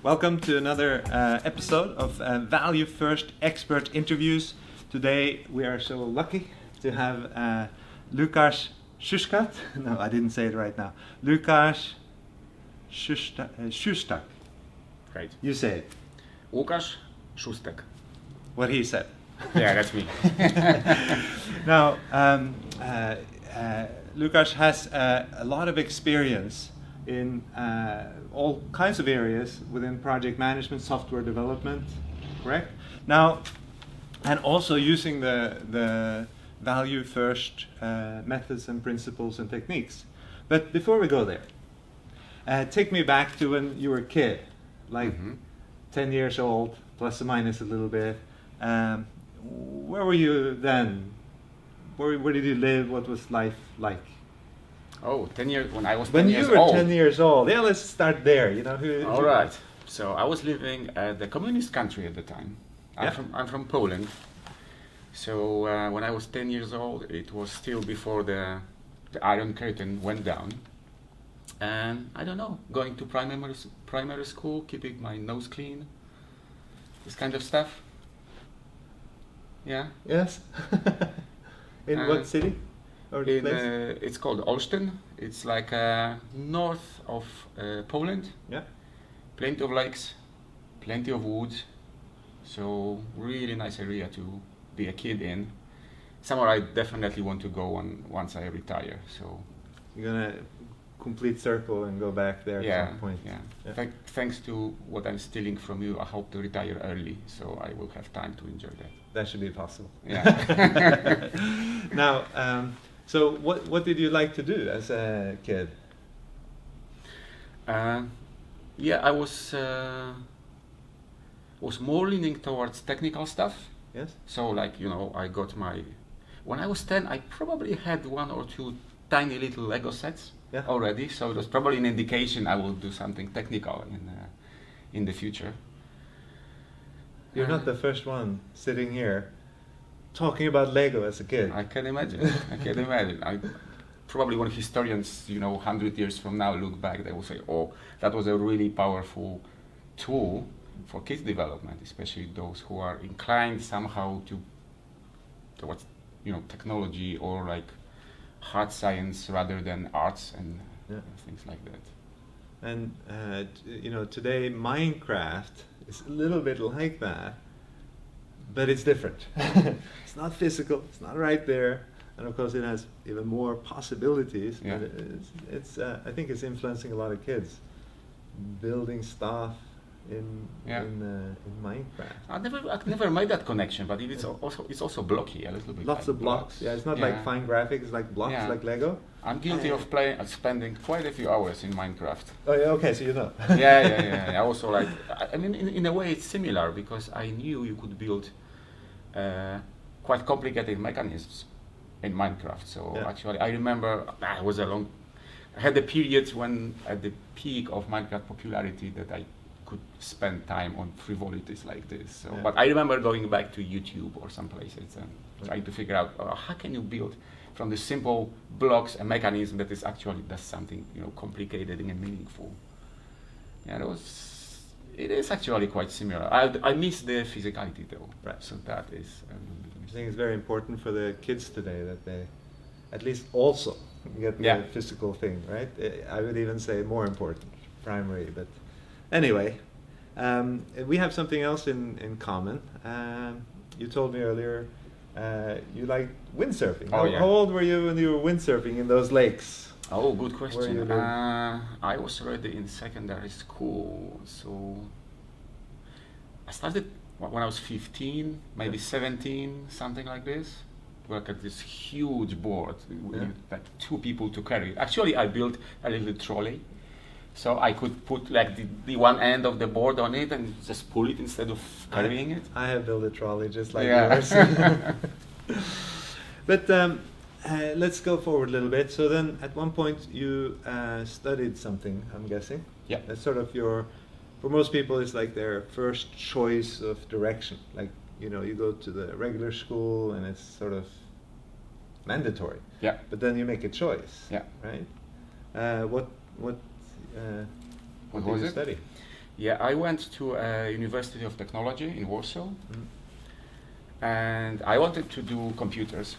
Welcome to another episode of ValueFirst Expert Interviews. Today we are so lucky to have Łukasz Szuszkat. No, I didn't say it right now. Łukasz Szusztak. Right. You say it. Łukasz Szusztak. What he said. Yeah, that's me. Now, Łukasz has a lot of experience in all kinds of areas within project management, software development, correct? Now, and also using the value first methods and principles and techniques. But before we go there, take me back to when you were a kid, like 10 years old, plus or minus a little bit. Where were you then? Where did you live? What was life like? Oh, 10 years, when I was 10 When years you were old. 10 years old. Yeah, let's start there. You know, All right. So I was living at the communist country at the time. I'm from Poland. So when I was 10 years old, it was still before the Iron Curtain went down. And I don't know, going to primary school, keeping my nose clean, this kind of stuff. Yeah. Yes. In what city? Or place? It's called Olsztyn. It's like north of Poland. Yeah. Plenty of lakes, plenty of woods. So really nice area to be a kid in. Somewhere I definitely want to go once I retire. So you're gonna complete circle and go back there at some point. Yeah. Thanks to what I'm stealing from you, I hope to retire early, so I will have time to enjoy that. That should be possible. Yeah. Now, so what did you like to do as a kid? I was more leaning towards technical stuff. Yes. So I got when I was 10, I probably had one or two tiny little Lego sets already. So it was probably an indication I will do something technical in the future. You're not the first one sitting here talking about Lego as a kid. I can imagine. Probably when historians, 100 years from now look back, they will say, "Oh, that was a really powerful tool for kids development, especially those who are inclined somehow towards, technology or like hard science rather than arts and things like that." And today Minecraft is a little bit like that, but it's different. It's not physical. It's not right there, and of course it has even more possibilities. Yeah. But it's I think it's influencing a lot of kids, building stuff in Minecraft. I've never made that connection, but it's also blocky a little bit. Lots like of blocks. Yeah, it's not like fine graphics. It's like blocks, like Lego. I'm guilty of spending quite a few hours in Minecraft. Oh, yeah, okay, so you know. Yeah. I also in a way it's similar because I knew you could build quite complicated mechanisms in Minecraft. So actually, I remember I had a period when at the peak of Minecraft popularity that I could spend time on frivolities like this. So, but I remember going back to YouTube or some places and trying to figure out how can you build from the simple blocks a mechanism that is actually does something complicated and meaningful. Yeah, it is actually quite similar. I miss the physicality though. Right. So that is. I think it's very important for the kids today that they, at least, also get the physical thing, right? I would even say more important, primary. But anyway, we have something else in common. You told me earlier you like windsurfing. How old were you when you were windsurfing in those lakes? Oh, good question. I was already in secondary school, so I started when I was 15, maybe 17, something like this. Work at this huge board, like 2 people to carry. Actually, I built a little trolley, so I could put like the one end of the board on it and just pull it instead of carrying it. I have built a trolley just like yours. But let's go forward a little bit. So then, at one point, you studied something, I'm guessing. Yeah. That's sort of for most people, it's like their first choice of direction. Like, you go to the regular school and it's sort of mandatory. Yeah. But then you make a choice. Yeah. Right? What did you study? Yeah, I went to University of Technology in Warsaw, and I wanted to do computers.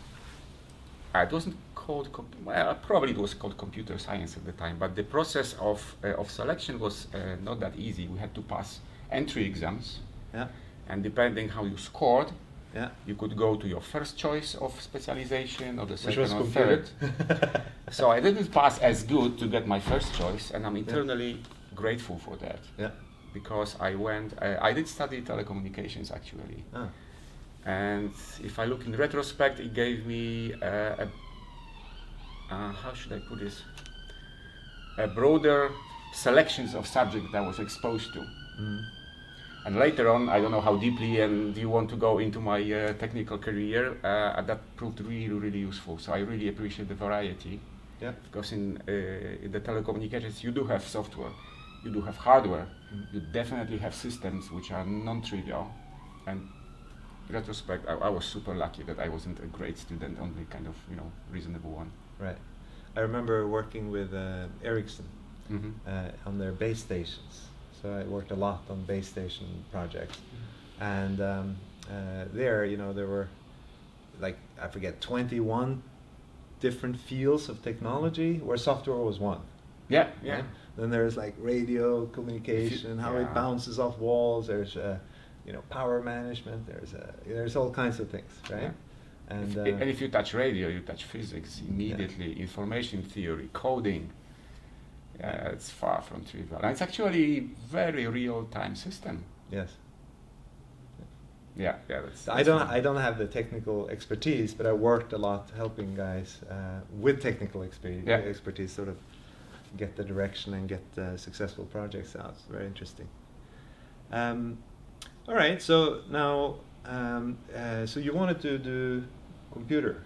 It wasn't called, well, probably it was called computer science at the time, but the process of selection was not that easy. We had to pass entry exams, Yeah. and depending how you scored, Yeah. you could go to your first choice of specialization or the Which second was or computer. third. So I didn't pass as good to get my first choice, and I'm internally grateful for that. Yeah. Because I did study telecommunications actually. Ah. And if I look in retrospect, it gave me how should I put this? A broader selections of subjects that I was exposed to. And later on, I don't know how deeply and you want to go into my technical career, that proved really, really useful. So I really appreciate the variety. Yeah. Because in the telecommunications, you do have software, you do have hardware, you definitely have systems which are non-trivial. And in retrospect, I was super lucky that I wasn't a great student, only kind of, reasonable one. Right. I remember working with Ericsson on their base stations. So I worked a lot on base station projects, and there, there were, like, I forget, 21 different fields of technology where software was one. Yeah. Right? Then there's like radio communication, how it bounces off walls. There's power management. There's all kinds of things, right? Yeah. And if you touch radio, you touch physics immediately, information theory, coding. Yeah, it's far from trivial. And it's actually very real-time system. Yes. Yeah. That's I don't have the technical expertise, but I worked a lot helping guys with technical expertise sort of get the direction and get successful projects out. It's very interesting. All right, so now, so you wanted to do computer.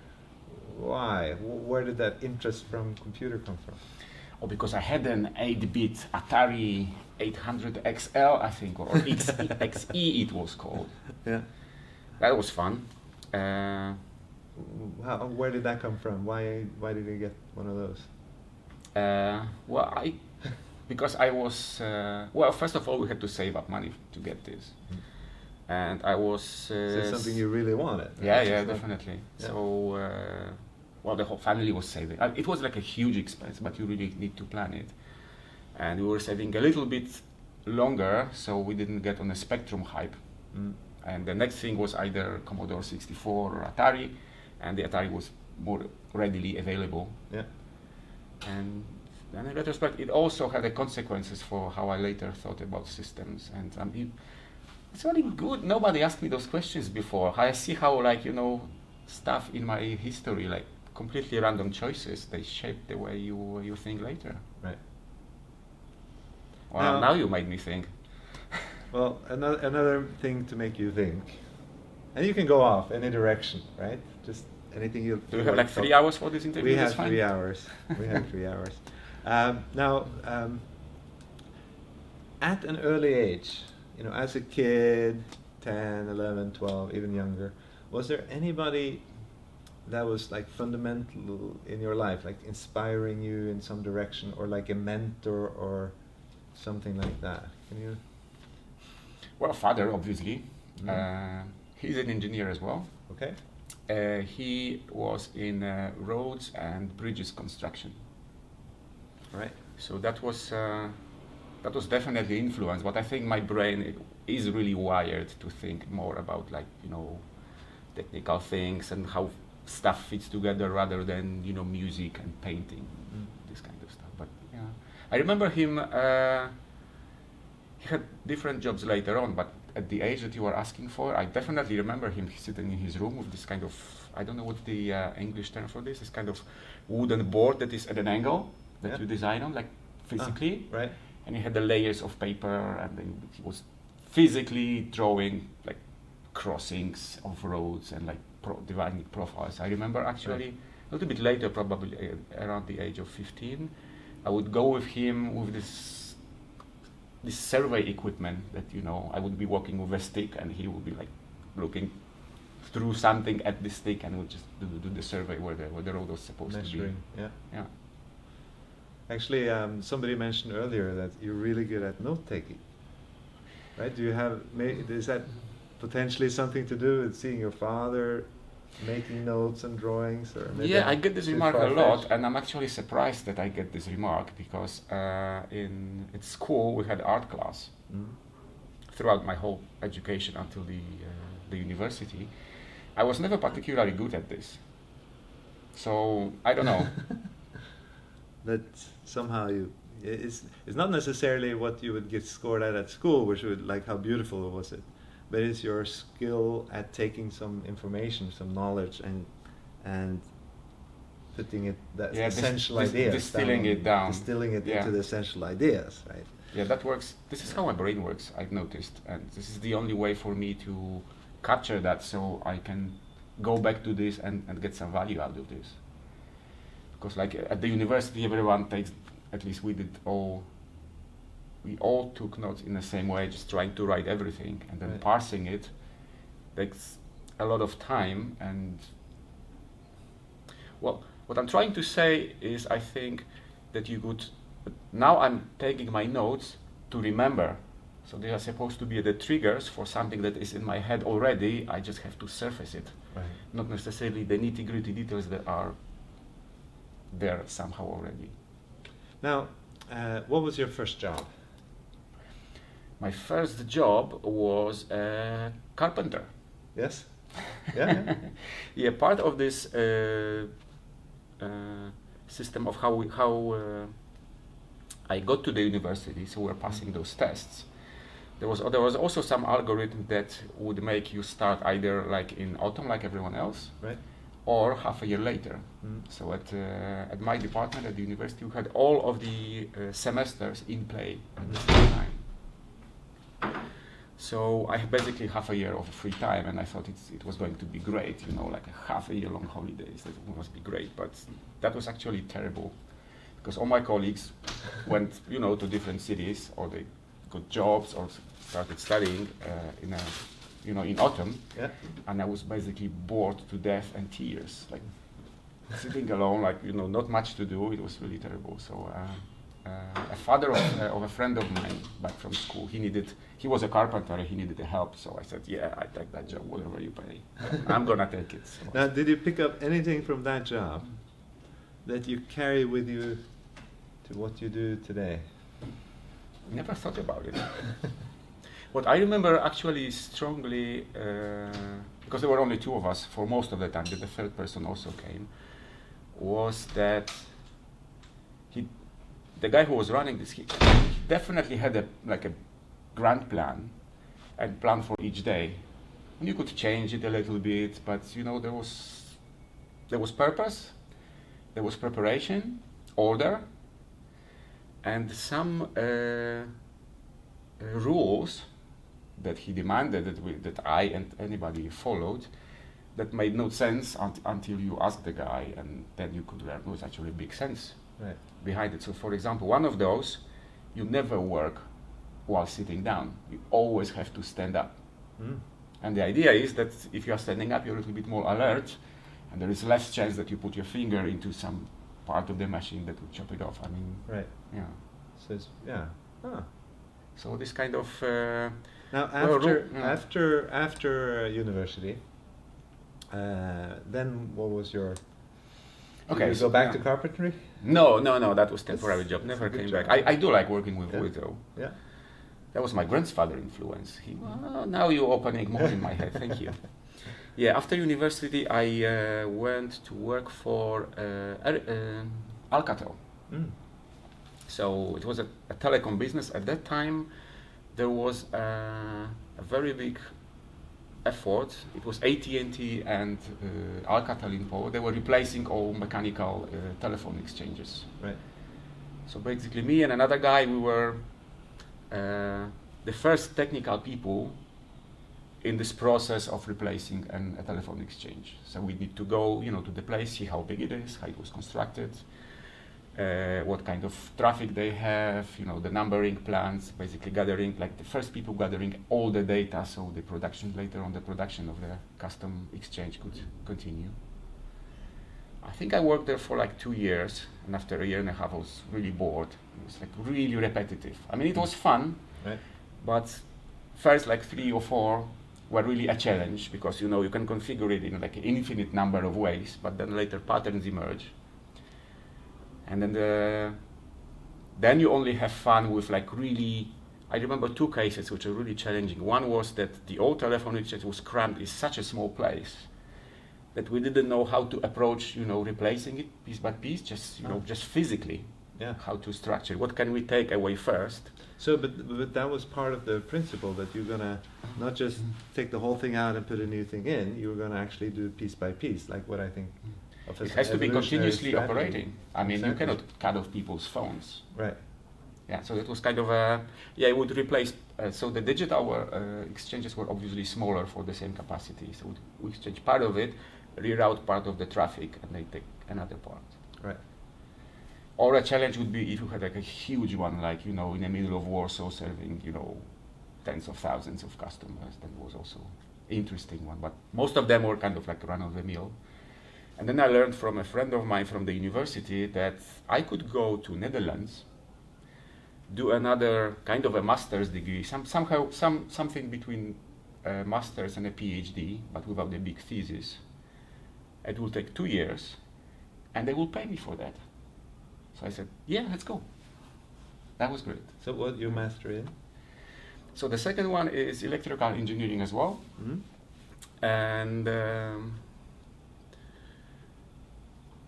Why? Where did that interest from computer come from? Oh, because I had an 8-bit Atari 800 XL, I think, or XE it was called. Yeah. That was fun. Where did that come from? Why did you get one of those? Because I was, first of all, we had to save up money to get this. And I was... Is it something you really wanted? Right? Yeah, definitely. Yeah. So, the whole family was saving. It was like a huge expense, but you really need to plan it. And we were saving a little bit longer, so we didn't get on a Spectrum hype. And the next thing was either Commodore 64 or Atari, and the Atari was more readily available. Yeah. And in retrospect, it also had the consequences for how I later thought about systems. And it's really good. Nobody asked me those questions before. I see how, stuff in my history, completely random choices, they shape the way you think later. Right. Well, now you made me think. Well, another thing to make you think, and you can go off any direction, right? Just anything you. Do we have 3 hours for this interview? We have 3 hours. We have 3 hours. Now, at an early age, as a kid, 10, 11, 12, even younger, was there anybody that was fundamental in your life, inspiring you in some direction, or a mentor or something like that? Can you? Well, father, obviously. He's an engineer as well. Okay. He was in roads and bridges construction. Right. So that was definitely influenced, but I think my brain is really wired to think more about technical things and how stuff fits together rather than music and painting, this kind of stuff. But yeah, I remember him. He had different jobs later on, but at the age that you were asking for, I definitely remember him sitting in his room with this kind of, I don't know what the English term for this kind of wooden board that is at an angle that you design on, physically. Right. And he had the layers of paper, and then he was physically drawing crossings of roads and dividing profiles. I remember actually a little bit later, probably around the age of 15, I would go with him with this survey equipment that I would be walking with a stick, and he would be looking through something at the stick, and would just do the survey where the road was supposed to be. Yeah. Actually, somebody mentioned earlier that you're really good at note taking. right? Do you have, is that potentially something to do with seeing your father making notes and drawings? Or maybe yeah, I get this remark a lot, and I'm actually surprised that I get this remark because at school we had art class throughout my whole education until the university. I was never particularly good at this, so I don't know. That somehow it's not necessarily what you would get scored at school, which would like how beautiful was it, but it's your skill at taking some information, some knowledge, and putting it essential ideas, distilling it down, distilling it into the essential ideas, right? Yeah, that works. This is how my brain works, I've noticed, and this is the only way for me to capture that, so I can go back to this and get some value out of this. Because like at the university, everyone takes, at least we all took notes in the same way, just trying to write everything, and then parsing it takes a lot of time. And well, what I'm trying to say is, I think that you could, now I'm taking my notes to remember, so they are supposed to be the triggers for something that is in my head already. I just have to surface it, not necessarily the nitty-gritty details that are there somehow already. Now, what was your first job? My first job was a carpenter. Yes. Yeah. Yeah, part of this system of how I got to the university. So we're passing those tests. There was also some algorithm that would make you start either like in autumn, like everyone else, right, or half a year later. So at my department at the university, we had all of the semesters in play at the same time. So I had basically half a year of free time, and I thought it was going to be great, like a half a year long holidays. That must be great, but that was actually terrible, because all my colleagues went, to different cities, or they got jobs or started studying in autumn, and I was basically bored to death and tears, like sitting alone, like not much to do. It was really terrible. So a father of a friend of mine back from school, he was a carpenter, he needed the help. So I said, yeah, I take that job, whatever you pay. I'm gonna take it. So. Now, did you pick up anything from that job that you carry with you to what you do today? Never thought about it. What I remember actually strongly, because there were only two of us for most of the time, but the third person also came, was that the guy who was running this, he definitely had a grand plan and plan for each day. And you could change it a little bit, but there was purpose, there was preparation, order, and some rules that he demanded that I and anybody followed, that made no sense until you asked the guy, and then you could learn was actually big sense behind it. So, for example, one of those, you never work while sitting down. You always have to stand up. And the idea is that if you are standing up, you're a little bit more alert, and there is less chance that you put your finger into some part of the machine that would chop it off. I mean, yeah. So it's, So this kind of now after university, then what was your? Okay, did you go back to carpentry? No, that was temporary job. Never came back. I do like working with wood though. Yeah. That was my grandfather influence. Now you're opening more in my head. Thank you. Yeah, after university, I went to work for Alcatel. So it was a telecom business. At that time, there was a very big effort. It was AT&T and Alcatel in Poland. They were replacing all mechanical telephone exchanges. Right. So basically, me and another guy, we were the first technical people in this process of replacing a telephone exchange. So we need to go, to the place, see how big it is, how it was constructed, what kind of traffic they have, the numbering plans, basically gathering, like the first people gathering all the data, so the production of the custom exchange could continue. I think I worked there for like 2 years, and after a year and a half I was really bored. It was like really repetitive. I mean, it was fun, but first like 3 or 4 were really a challenge because you can configure it in like an infinite number of ways, but then later patterns emerge. And then you only have fun with like really, I remember 2 cases which are really challenging. One was that the old telephone exchange was crammed in such a small place that we didn't know how to approach, replacing it piece by piece, just physically. Yeah. How to structure it. What can we take away first? So, but that was part of the principle that you're gonna not just take the whole thing out and put a new thing in. You're gonna actually do piece by piece, like what I think. Of it has to be continuously strategy. operating. I mean, Exactly. you cannot cut off people's phones. Right. Yeah. So it was kind of a it would replace. So the digital exchanges were obviously smaller for the same capacity. So we exchange part of it, reroute part of the traffic, and they take another part. Right. Or a challenge would be if you had like a huge one, like in the middle of Warsaw, serving tens of thousands of customers. That was also an interesting one. But most of them were kind of like run of the mill. And then I learned from a friend of mine from the university that I could go to Netherlands, do another kind of a master's degree, something between a master's and a PhD, but without a big thesis. It will take 2 years, and they will pay me for that. So I said, yeah, let's go. That was great. So what you master in? So the second one is electrical engineering as well. Mm-hmm. And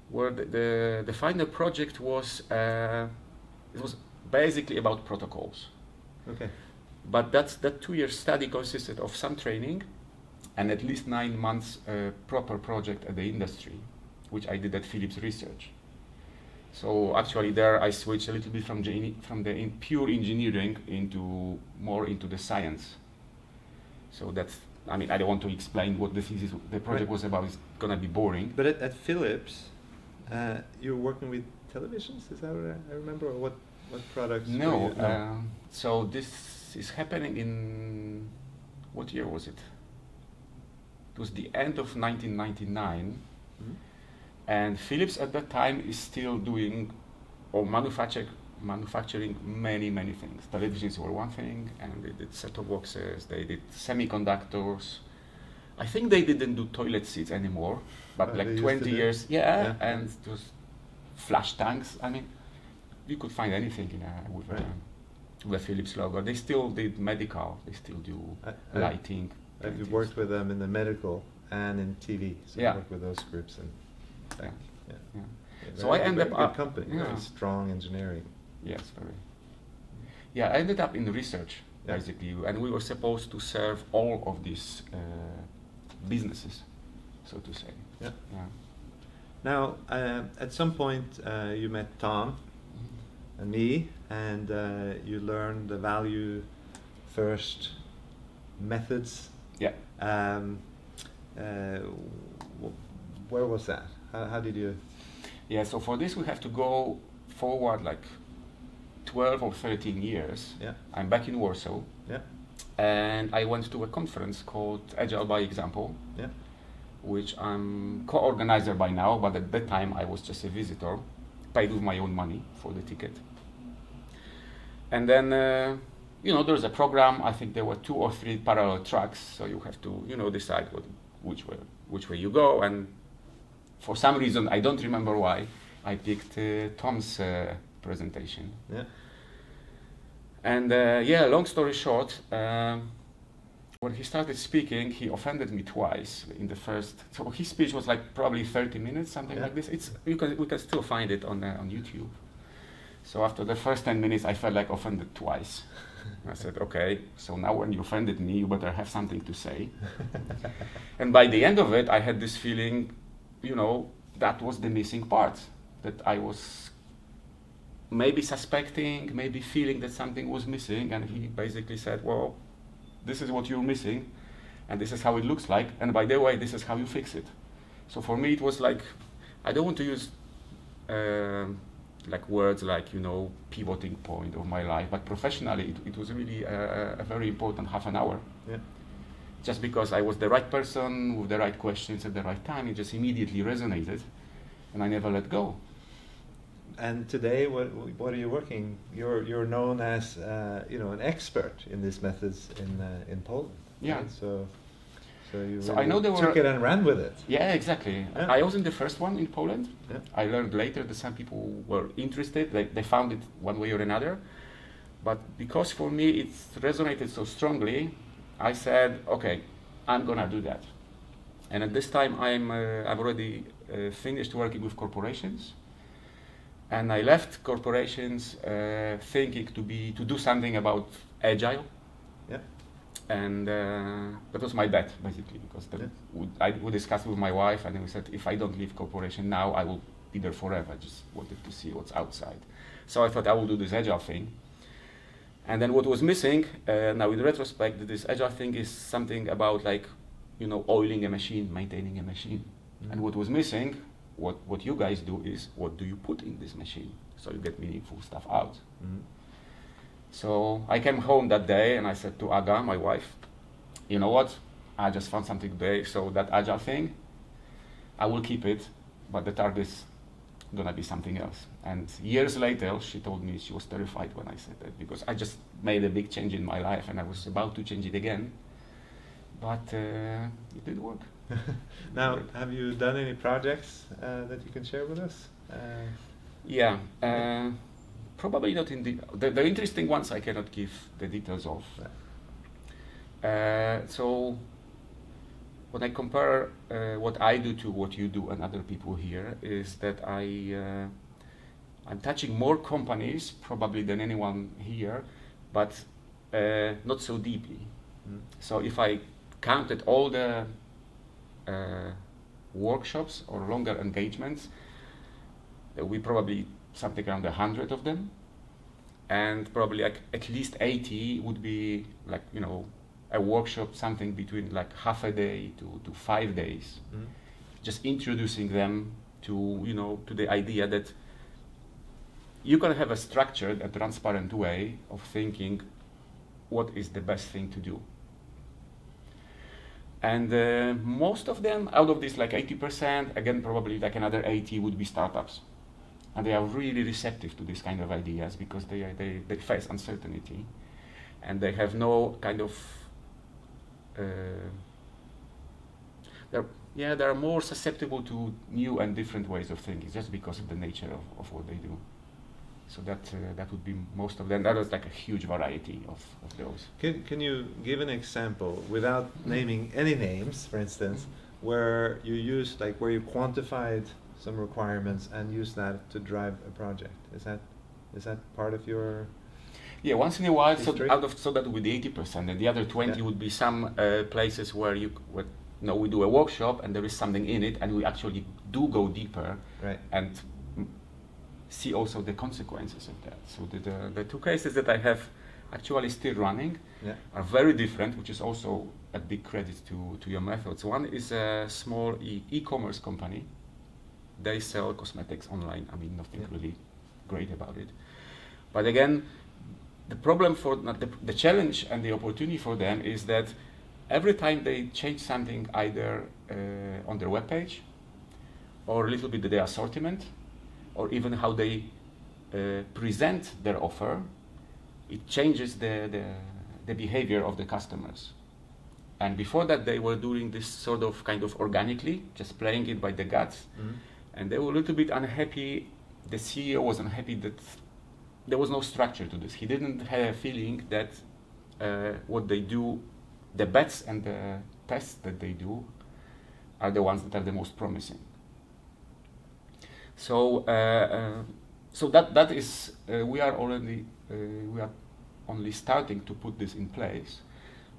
where the final project was, it was basically about protocols. Okay. But that 2-year study consisted of some training and at least 9 months proper project at the industry, which I did at Philips Research. So actually there I switched a little bit from the pure engineering into the science. So that's, I mean, I don't want to explain what the project Right. was about. It's gonna be boring. But at Philips, you were working with televisions. Is that what I remember, or what products? No. were you- So this is happening in, what year was it? It was the end of 1999. Mhm. And Philips at that time is still doing or manufacturing many things. Televisions were one thing, and they did set-top boxes, they did semiconductors. I think they didn't do toilet seats anymore, but They like used to 20 do. years, Yeah. and just flash tanks. I mean, you could find anything with Right. the Philips logo. They still did medical, they still do lighting. I've paintings. worked with them in the medical and in TV. So Yeah. I worked with those groups and. Yeah. Yeah. Yeah. Yeah, So very- I ended very up good company, yeah. very strong engineering. Yes, very. Yeah, I ended up in research, Yeah. basically, and we were supposed to serve all of these businesses, so to say. Yeah. Yeah. Now, at some point, you met Tom and me, and you learned the value first methods. Yeah. Where was that? How did you? Yeah. So for this, we have to go forward like 12 or 13 years. Yeah. I'm back in Warsaw, Yeah. and I went to a conference called Agile by Example, Yeah. which I'm co-organizer by now, but at that time I was just a visitor, paid with my own money for the ticket. And then, there's a program. I think there were 2 or 3 parallel tracks, so you have to, decide which way you go. And for some reason, I don't remember why, I picked Tom's presentation. Yeah. And long story short, when he started speaking, he offended me twice in the first. So his speech was like probably 30 minutes, something Yeah. like this. We can still find it on YouTube. So after the first 10 minutes, I felt like offended twice. I said, okay, so now when you offended me, you better have something to say. And by the end of it, I had this feeling, that was the missing part, that I was maybe suspecting, maybe feeling that something was missing, and he basically said, well, this is what you're missing, and this is how it looks like, and by the way, this is how you fix it. So for me, it was like, I don't want to use words like, pivoting point of my life, but professionally, it was really a very important half an hour. Yeah. Just because I was the right person with the right questions at the right time, it just immediately resonated, and I never let go. And today, what are you working? You're known as an expert in these methods in Poland. Yeah. Right? So you So I know there took were, it and ran with it. Yeah, exactly. Yeah. I wasn't the first one in Poland. Yeah. I learned later that some people were interested. They found it one way or another. But because for me it resonated so strongly, I said, okay, I'm gonna do that. And at this time, I've already finished working with corporations, and I left corporations thinking to do something about agile. Yeah. And that was my bet, basically, because we discussed with my wife, and then we said, if I don't leave corporation now, I will be there forever. I just wanted to see what's outside. So I thought I will do this agile thing. And then what was missing, now in retrospect, this agile thing is something about oiling a machine, maintaining a machine. Mm-hmm. And what was missing, what you guys do is, what do you put in this machine? So you get meaningful stuff out. Mm-hmm. So I came home that day and I said to Aga, my wife, you know what, I just found something today, so that agile thing, I will keep it, but the target is gonna be something else. And years later, she told me she was terrified when I said that, because I just made a big change in my life and I was about to change it again, but it did work. Now, have you done any projects that you can share with us? Yeah. Probably not in the interesting ones I cannot give the details of. So when I compare what I do to what you do and other people here, is that I'm touching more companies probably than anyone here, but not so deeply. Mm. So if I counted all the workshops or longer engagements, we probably something around 100 of them, and probably at least 80 would be a workshop, something between half a day to 5 days, just introducing them to the idea that you can have a structured and transparent way of thinking what is the best thing to do. And most of them, out of this 80%, again probably another 80 would be startups. And they are really receptive to this kind of ideas because they face uncertainty, and they have no kind of they're more susceptible to new and different ways of thinking just because of the nature of what they do. So that would be most of them. That was a huge variety of those. Can you give an example without naming any names, for instance, where you used where you quantified some requirements and use that to drive a project? Is that part of your? Yeah, once in a while. history? So that would be 80%, and the other 20 would be some places where we do a workshop and there is something in it, and we actually do go deeper, right, and see also the consequences of that. So the two cases that I have actually still running are very different, which is also a big credit to your methods. One is a small e-commerce company. They sell cosmetics online. I mean, nothing really great about it. But again, the problem the challenge and the opportunity for them is that every time they change something, either on their webpage, or a little bit their assortment, or even how they present their offer, it changes the behavior of the customers. And before that, they were doing this sort of kind of organically, just playing it by the guts. Mm-hmm. And they were a little bit unhappy. The CEO was unhappy that there was no structure to this. He didn't have a feeling that what they do, the bets and the tests that they do, are the ones that are the most promising. So, that is we are only starting to put this in place,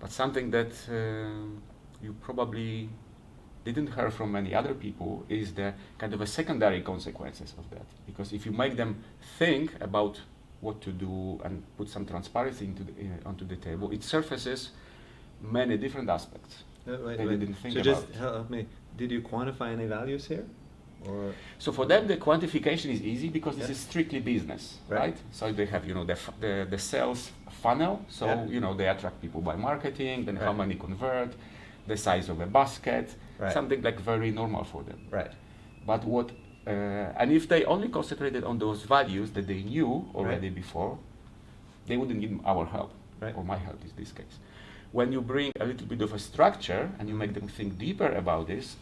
but something that you probably didn't hear from many other people is the kind of a secondary consequences of that. Because if you make them think about what to do and put some transparency onto the table, it surfaces many different aspects they didn't think about. So just help me, did you quantify any values here? Or so for them, the quantification is easy because this is strictly business, right? So they have, the sales funnel. So they attract people by marketing. Then how many convert, the size of a basket, something very normal for them. Right. But what And if they only concentrated on those values that they knew already before, they wouldn't need our help, or my help in this case. When you bring a little bit of a structure and you make them think deeper about this,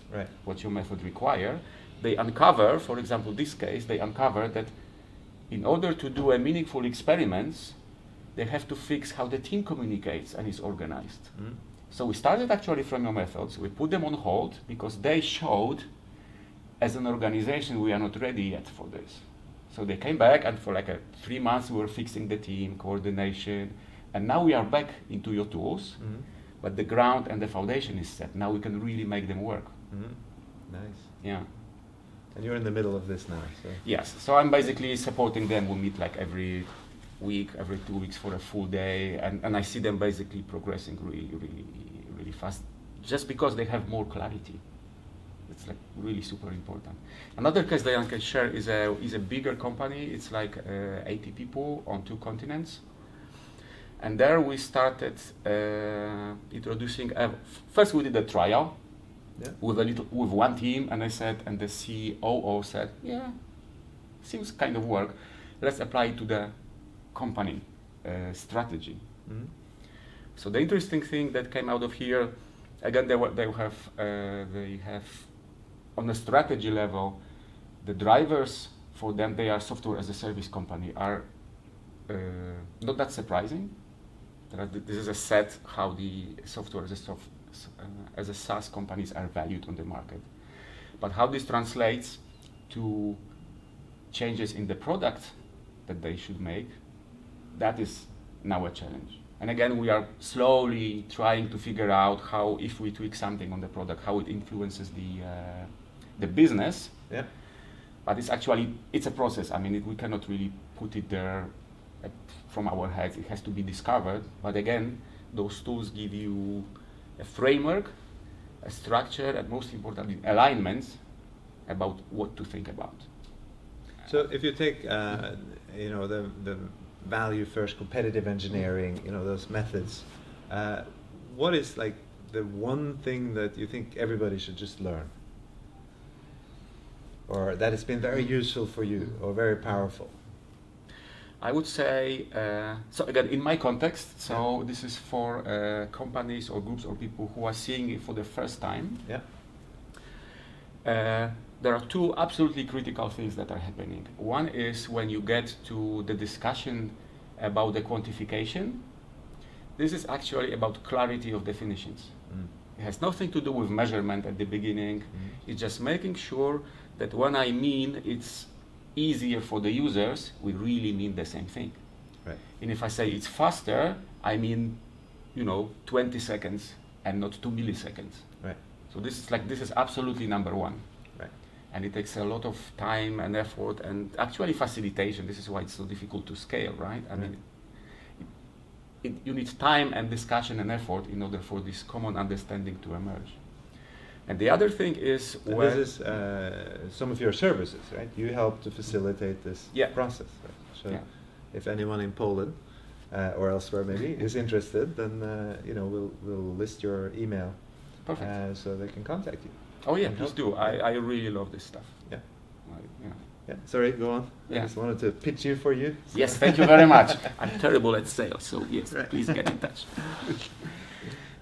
what your method require, they uncover, for example, this case, they uncover that in order to do a meaningful experiments, they have to fix how the team communicates and is organized. So we started actually from your methods, we put them on hold because they showed as an organization we are not ready yet for this. So they came back and for like 3 months we were fixing the team, coordination, and now we are back into your tools, but the ground and the foundation is set. Now we can really make them work. Nice. Yeah. And you're in the middle of this now. So. Yes, so I'm basically supporting them. We meet like every week, every 2 weeks for a full day, and I see them basically progressing really fast, just because they have more clarity. It's like really super important. Another case that I can share is a bigger company. It's like 80 people on 2 continents, and there we started introducing. First, we did a trial with one team, and and the COO said, "Yeah, seems kind of work. Let's apply it to the company strategy." So the interesting thing that came out of here, again, they have on the strategy level, the drivers for them, they are software as a service company, are not that surprising. This is a set how the software as a SaaS companies are valued on the market. But how this translates to changes in the product that they should make, that is now a challenge. And again, we are slowly trying to figure out how, if we tweak something on the product, how it influences the business. Yeah. But it's a process. I mean, we cannot really put it there from our heads. It has to be discovered. But again, those tools give you a framework, a structure, and most importantly, alignments about what to think about. So if you take, the value first, competitive engineering, those methods, what is like the one thing that you think everybody should just learn? Or that has been very useful for you, or very powerful? I would say, so again, in my context, so this is for companies or groups or people who are seeing it for the first time. Yeah. There are 2 absolutely critical things that are happening. One is when you get to the discussion about the quantification, this is actually about clarity of definitions. It has nothing to do with measurement at the beginning. It's just making sure that when I mean it's easier for the users, we really mean the same thing. Right. And if I say it's faster, I mean, 20 seconds and not 2 milliseconds. Right. So this is absolutely number one. Right. And it takes a lot of time and effort and actually facilitation. This is why it's so difficult to scale, right? I mean, you need time and discussion and effort in order for this common understanding to emerge. And the other thing is this is some of your services, right? You help to facilitate this process. Right? So if anyone in Poland or elsewhere maybe is interested, then we'll list your email. Perfect. So they can contact you. Oh yeah, please do. I really love this stuff. Yeah. Yeah. Sorry, go on. I just wanted to pitch you for you. So. Yes, thank you very much. I'm terrible at sales, so yes, please get in touch.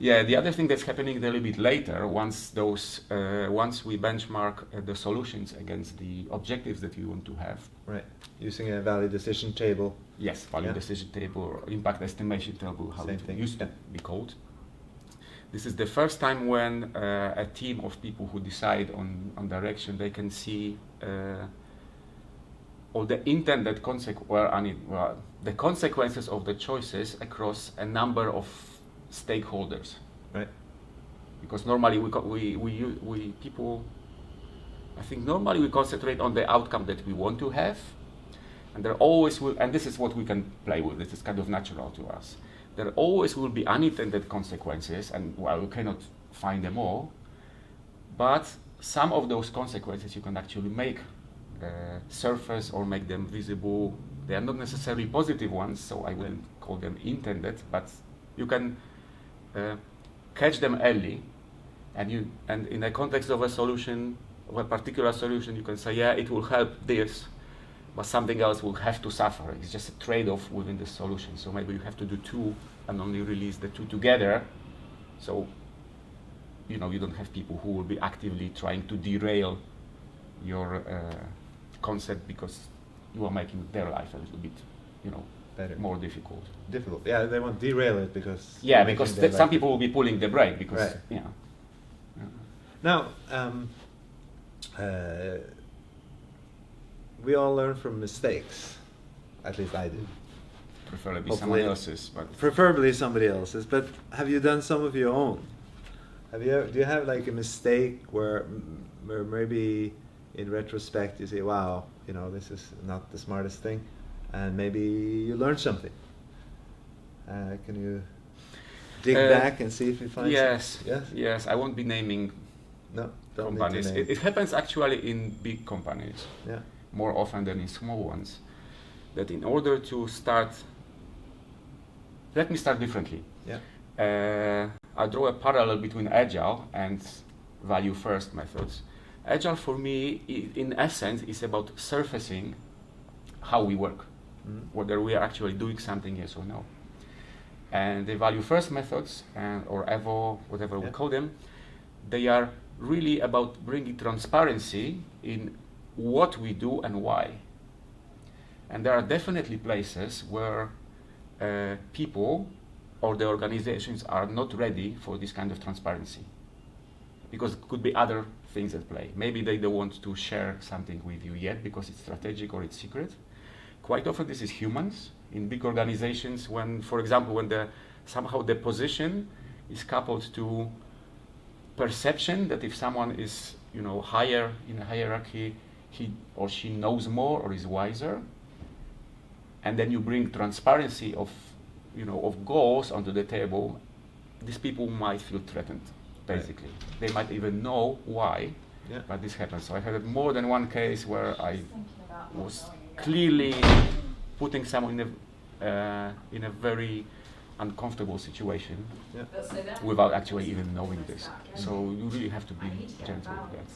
Yeah, the other thing that's happening a little bit later, once we benchmark the solutions against the objectives that we want to have. Right. Using a value decision table. Yes, value decision table or impact estimation table, how it used to be called. This is the first time when a team of people who decide on direction, they can see all the intended the consequences of the choices across a number of stakeholders. Right. Because normally normally we concentrate on the outcome that we want to have, and there always will, and this is what we can play with. This is kind of natural to us. There always will be unintended consequences, and we cannot find them all. But some of those consequences you can actually make surface or make them visible. They are not necessarily positive ones, so I wouldn't call them intended, but you can catch them early, and in the context of a solution, of a particular solution, you can say, yeah, it will help this, but something else will have to suffer. It's just a trade-off within the solution. So maybe you have to do two and only release the two together. So, you don't have people who will be actively trying to derail your concept because you are making their life a little bit, better, more difficult. Difficult. Yeah, they won't derail it because. Yeah, because some people will be pulling the brake because. Right. Yeah. Now, we all learn from mistakes. At least I did. Preferably someone else's, but. Preferably somebody else's. But have you done some of your own? Do you have like a mistake where maybe in retrospect you say, wow, this is not the smartest thing, and maybe you learned something? Can you dig back and see if you find something? Yes. I won't be naming companies. It happens actually in big companies more often than in small ones. That in order to start, let me start differently. I draw a parallel between Agile and ValueFirst methods. Agile for me, in essence, is about surfacing how we work, whether we are actually doing something, yes or no. And the ValueFirst methods, or EVO, whatever we call them, they are really about bringing transparency in what we do and why. And there are definitely places where people or the organizations are not ready for this kind of transparency, because it could be other things at play. Maybe they don't want to share something with you yet because it's strategic or it's secret. Quite often this is humans in big organizations when, for example, when somehow the position is coupled to perception that if someone is higher in a hierarchy, he or she knows more or is wiser, and then you bring transparency of goals onto the table, these people might feel threatened, basically. Right. They might even know why, but this happens. So I had more than one case where I was clearly putting someone in a very uncomfortable situation without actually even knowing this. So you really have to be gentle with that.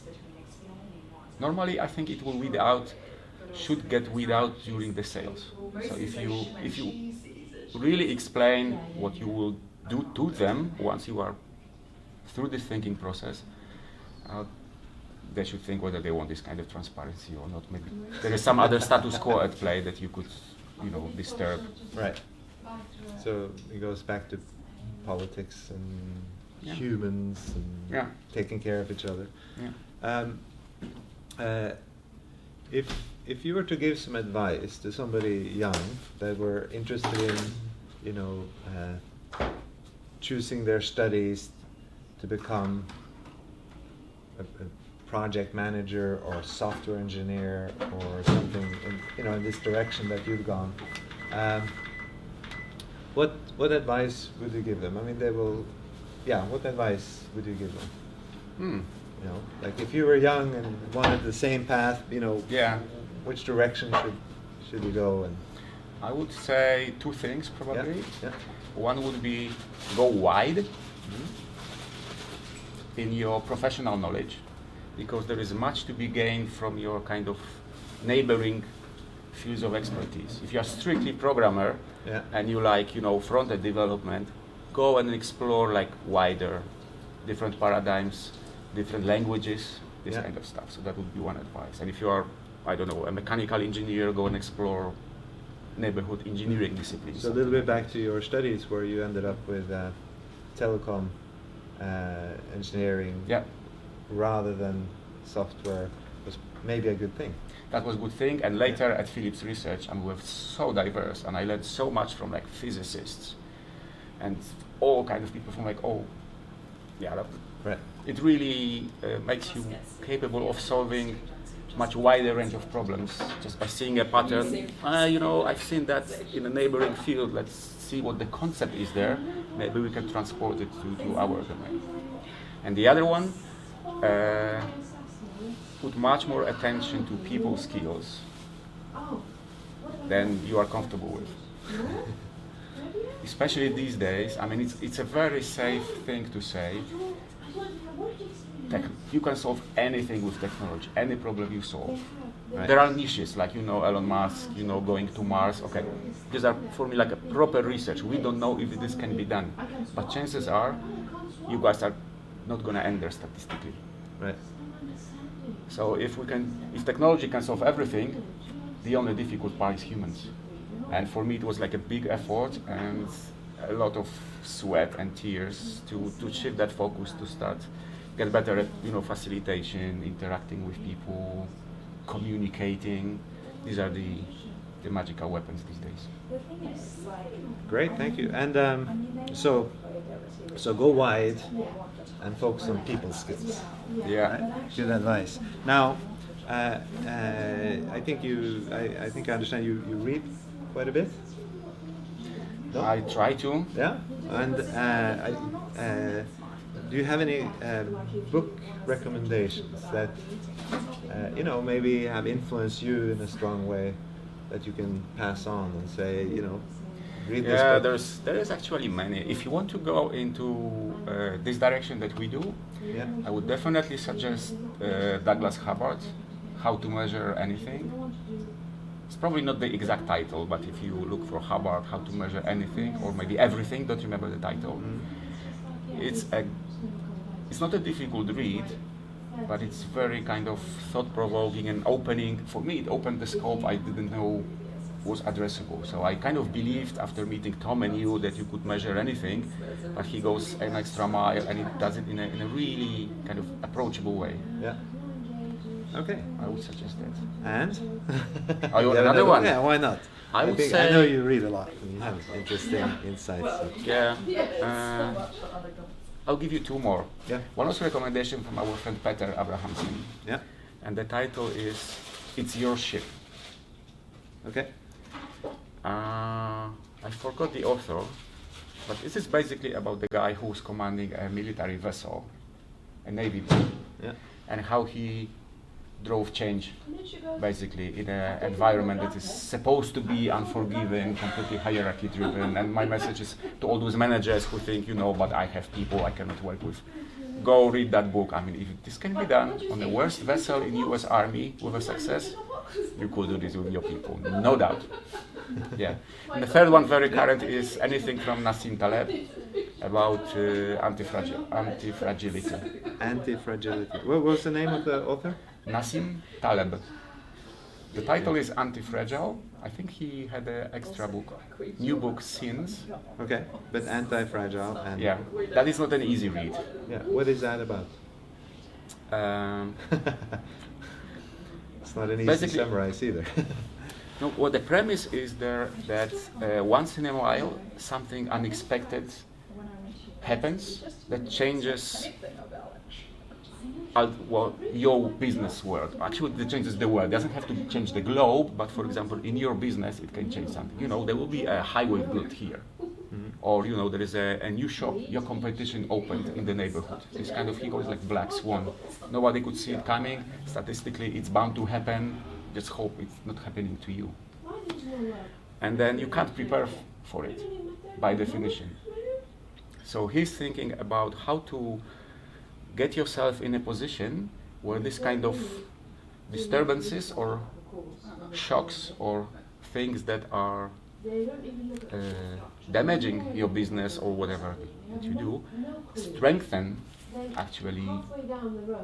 Normally, I think it will should get weed out during the sales. So if you really explain what you will do to them once you are through this thinking process, they should think whether they want this kind of transparency or not. Maybe there is some other status quo at play that you could, disturb. Right. So it goes back to politics and humans and taking care of each other. If you were to give some advice to somebody young that were interested in, choosing their studies to become a project manager or software engineer or something in this direction that you've gone, what advice would you give them? I mean, what advice would you give them? Like if you were young and wanted the same path, which direction should you go? And I would say two things probably. One would be go wide in your professional knowledge, because there is much to be gained from your kind of neighboring fields of expertise. If you are strictly programmer and you like front-end development, go and explore like wider, different paradigms, different languages, this kind of stuff. So that would be one advice. And if you are, I don't know, a mechanical engineer, go and explore neighborhood engineering disciplines. So a little bit back to your studies where you ended up with telecom engineering rather than software was maybe a good thing. That was a good thing, and later at Philips Research, we were so diverse, and I learned so much from like physicists and all kinds of people from it really makes you capable of solving much wider range of problems just by seeing a pattern. I've seen that in a neighboring field. Let's see what the concept is there. Maybe we can transport it to our domain. And the other one, put much more attention to people skills than you are comfortable with. Especially these days, it's a very safe thing to say, You can solve anything with technology, any problem you solve. Right. There are niches, like Elon Musk, going to Mars. Okay, these are for me like a proper research. We don't know if this can be done, but chances are, you guys are not going to end there statistically. Right. So if technology can solve everything, the only difficult part is humans. And for me, it was like a big effort and a lot of sweat and tears to shift that focus, to start get better at facilitation, interacting with people, communicating. These are the magical weapons these days. Great, thank you. And so go wide and focus on people skills. Yeah. Right? Good advice. Now, I think I understand you read quite a bit. No? I try to. Yeah. And do you have any book recommendations that maybe have influenced you in a strong way that you can pass on and say, read this book? There is actually many. If you want to go into this direction that we do, I would definitely suggest Douglas Hubbard, How to Measure Anything. It's probably not the exact title, but if you look for Hubbard, How to Measure Anything, or maybe Everything, don't remember the title. It's not a difficult read, but it's very kind of thought-provoking and opening. For me, it opened the scope I didn't know was addressable. So I kind of believed after meeting Tom and you that you could measure anything, but he goes an extra mile and it does it in a really kind of approachable way. Yeah. Okay. I would suggest that. And? Oh, you want another one? Yeah, why not? I would say... I know you read a lot and you have interesting insights. So. Yeah. I'll give you two more. Yeah. One was a recommendation from our friend Peter Abrahamsen. Yeah. And the title is It's Your Ship. Okay. I forgot the author, but this is basically about the guy who's commanding a military vessel, a navy vessel, and how he drove change, basically, in an environment that is supposed to be unforgiving, completely hierarchy-driven. And my message is to all those managers who think, but I have people I cannot work with. Go read that book. I mean, if this can be done on the worst vessel in U.S. Army with a success, you could do this with your people, no doubt. Yeah. And the third one, very current, is anything from Nassim Taleb about anti-fragility. Anti-fragility. What was the name of the author? Nassim Taleb. The title is Anti-Fragile. I think he had an extra book, new book since. Okay, but anti-fragile and... Yeah, that is not an easy read. Yeah, what is that about? It's not an easy to summarize either. No, well, the premise is there that once in a while something unexpected happens that changes your business world. Actually, it changes the world. It doesn't have to change the globe, but for example, in your business, it can change something. There will be a highway built here. Or, there is a new shop, your competition opened in the neighborhood. It's kind of, he goes like black swan. Nobody could see it coming. Statistically, it's bound to happen. Just hope it's not happening to you. And then you can't prepare for it, by definition. So he's thinking about how to get yourself in a position where this kind of disturbances or shocks or things that are damaging your business or whatever that you do strengthen actually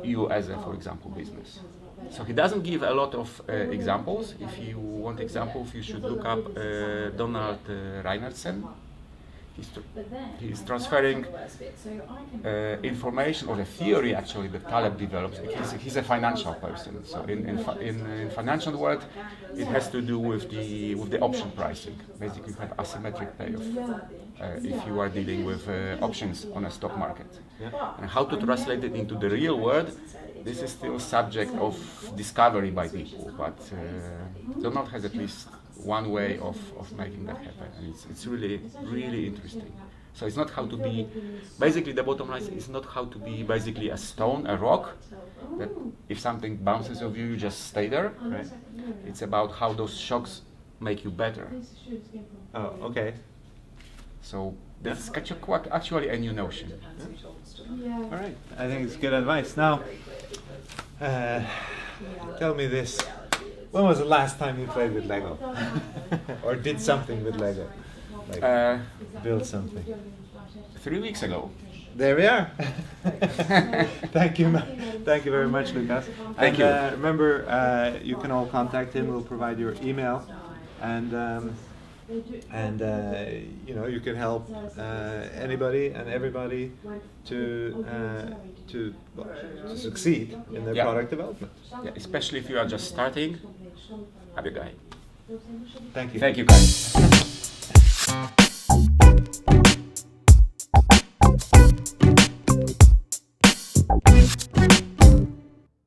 you as a, for example, business. So he doesn't give a lot of examples. If you want examples, you should look up Donald Reinertsen. He's transferring information or the theory actually that Taleb develops. He's a financial person, so in financial world, it has to do with the option pricing. Basically, you have asymmetric payoff if you are dealing with options on a stock market. And how to translate it into the real world, this is still subject of discovery by people, but Donald has at least one way of making that happen, and it's really, really interesting. So it's not how to be, basically the bottom line is not how to be basically a stone, a rock, that if something bounces off you, you just stay there, right? It's about how those shocks make you better. Oh, okay. So that's actually a new notion. All right, I think it's good advice. Now, tell me this: when was the last time you played with Lego, or did something with Lego, like build something? 3 weeks ago. There we are. Thank you, thank you very much, Łukasz. Thank you. Remember, you can all contact him. We'll provide your email, and you know, you can help anybody and everybody to succeed in their product development. Yeah, especially if you are just starting. Happy guy. Thank you. Thank you, guys.